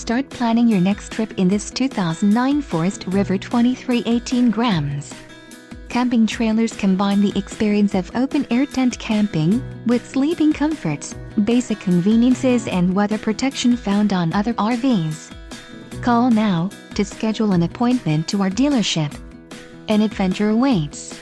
Start planning your next trip in this 2009 Forest River 2318 grams. Camping trailers combine the experience of open-air tent camping with sleeping comforts, basic conveniences and weather protection found on other RVs. Call now to schedule an appointment to our dealership. An adventure awaits.